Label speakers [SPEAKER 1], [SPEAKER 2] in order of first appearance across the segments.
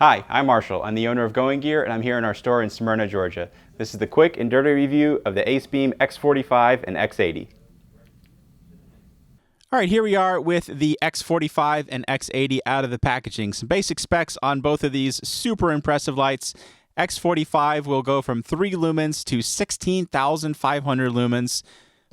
[SPEAKER 1] Hi, I'm Marshall. I'm the owner of Going Gear, and I'm here in our store in Smyrna, Georgia. This is the quick and dirty review of the Acebeam X45 and X80.
[SPEAKER 2] All right, here we are with the X45 and X80 out of the packaging. Some basic specs on both of these super impressive lights. X45 will go from 3 lumens to 16,500 lumens,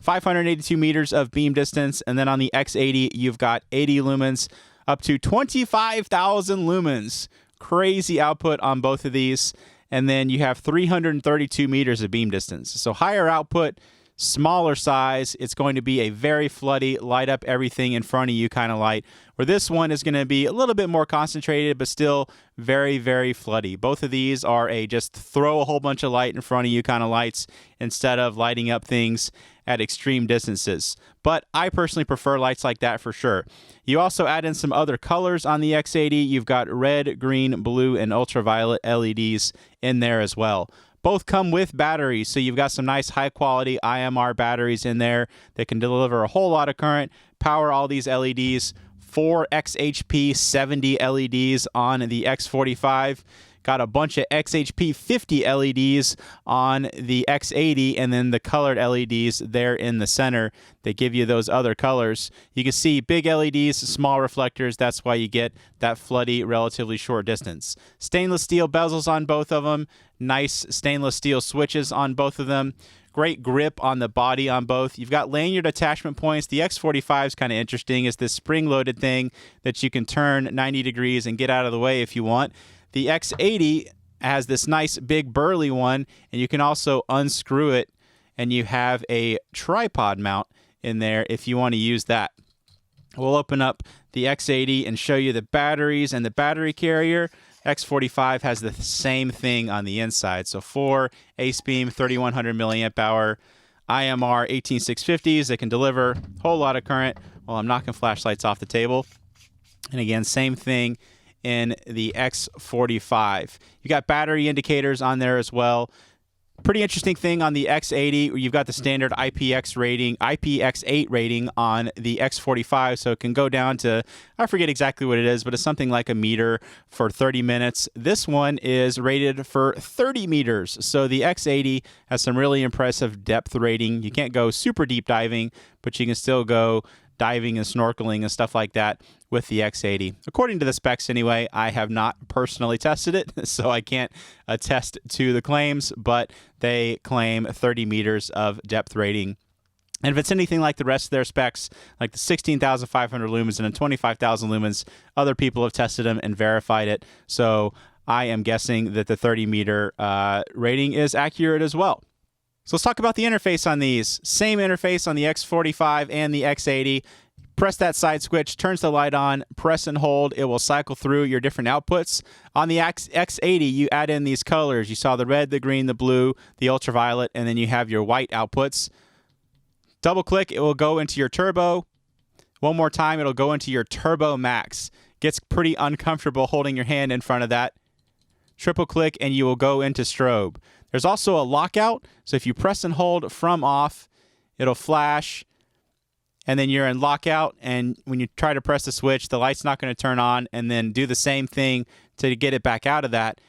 [SPEAKER 2] 582 meters of beam distance, and then on the X80, you've got 80 lumens up to 25,000 lumens. Crazy output on both of these. And then you have 332 meters of beam distance. So higher output, smaller size. It's going to be a very floody, light up everything in front of you kind of light, where this one is going to be a little bit more concentrated, but still very, very floody. Both of these are a just throw a whole bunch of light in front of you kind of lights instead of lighting up things at extreme distances. But I personally prefer lights like that for sure. You also add in some other colors on the X80. You've got red, green, blue, and ultraviolet LEDs in there as well. Both come with batteries, so you've got some nice high-quality IMR batteries in there that can deliver a whole lot of current, power all these LEDs. 4 XHP 70 LEDs on the X45. Got a bunch of XHP 50 LEDs on the X80, and then the colored LEDs there in the center that give you those other colors. You can see big LEDs, small reflectors. That's why you get that floody, relatively short distance. Stainless steel bezels on both of them. Nice stainless steel switches on both of them. Great grip on the body on both. You've got lanyard attachment points. The X45 is kind of interesting. It's this spring-loaded thing that you can turn 90 degrees and get out of the way if you want. The X80 has this nice big burly one, and you can also unscrew it, and you have a tripod mount in there if you want to use that. We'll open up the X80 and show you the batteries and the battery carrier. X45 has the same thing on the inside. So 4 Acebeam 3100 milliamp hour IMR 18650s that can deliver a whole lot of current while I'm knocking flashlights off the table. And again, same thing in the X45. You got battery indicators on there as well. Pretty interesting thing on the X80, you've got the standard IPX8 rating on the X45, so it can go down to, I forget exactly what it is, but it's something like a meter for 30 minutes. This one is rated for 30 meters, so the X80 has some really impressive depth rating. You can't go super deep diving, but you can still go diving and snorkeling and stuff like that with the X80. According to the specs anyway, I have not personally tested it, so I can't attest to the claims, but they claim 30 meters of depth rating. And if it's anything like the rest of their specs, like the 16,500 lumens and the 25,000 lumens, other people have tested them and verified it. So I am guessing that the 30 meter rating is accurate as well. So let's talk about the interface on these. Same interface on the X45 and the X80. Press that side switch, turns the light on, press and hold. It will cycle through your different outputs. On the X80, you add in these colors. You saw the red, the green, the blue, the ultraviolet, and then you have your white outputs. Double click, it will go into your turbo. One more time, it'll go into your turbo max. Gets pretty uncomfortable holding your hand in front of that. Triple click, and you will go into strobe. There's also a lockout, so if you press and hold from off, it'll flash, and then you're in lockout, and when you try to press the switch, the light's not going to turn on, and then do the same thing to get it back out of that.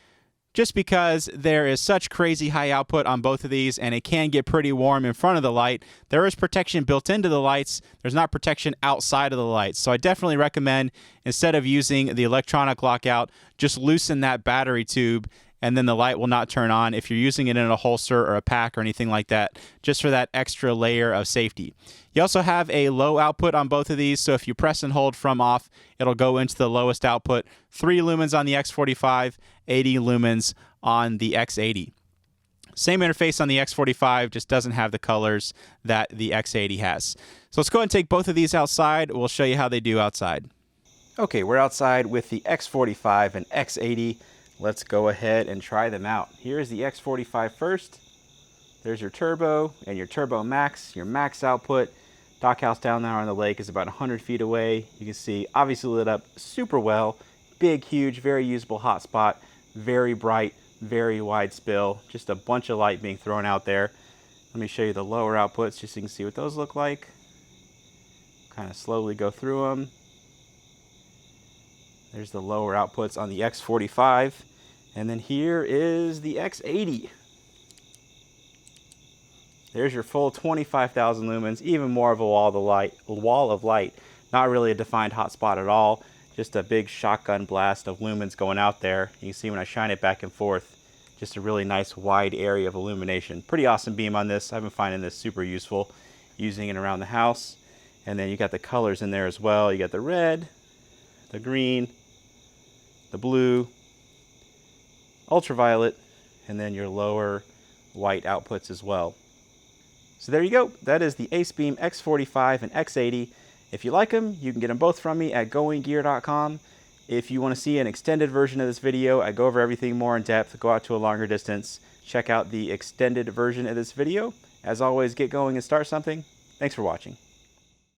[SPEAKER 2] Just because there is such crazy high output on both of these, and it can get pretty warm in front of the light, there is protection built into the lights. There's not protection outside of the lights. So I definitely recommend, instead of using the electronic lockout, just loosen that battery tube, and then the light will not turn on if you're using it in a holster or a pack or anything like that, just for that extra layer of safety. You also have a low output on both of these, so if you press and hold from off, it'll go into the lowest output. 3 lumens on the X45, 80 lumens on the X80. Same interface on the X45, just doesn't have the colors that the X80 has. So let's go ahead and take both of these outside. We'll show you how they do outside. Okay, we're outside with the X45 and X80. Let's go ahead and try them out. Here's the X45 first. There's your turbo and your turbo max, your max output. Dockhouse down there on the lake is about 100 feet away. You can see obviously lit up super well. Big, huge, very usable hotspot. Very bright, very wide spill. Just a bunch of light being thrown out there. Let me show you the lower outputs just so you can see what those look like. Kind of slowly go through them.
[SPEAKER 1] There's the lower outputs on the X45. And then here is the X80. There's your full 25,000 lumens, even more of a wall of light. Not really a defined hotspot at all, just a big shotgun blast of lumens going out there. You can see when I shine it back and forth, just a really nice wide area of illumination. Pretty awesome beam on this. I've been finding this super useful, using it around the house. And then you got the colors in there as well. You got the red, the green, the blue, ultraviolet, and then your lower white outputs as well. So there you go. That is the Acebeam X45 and X80. If you like them, you can get them both from me at goinggear.com. If you want to see an extended version of this video, I go over everything more in depth, go out to a longer distance, check out the extended version of this video. As always, get going and start something. Thanks for watching.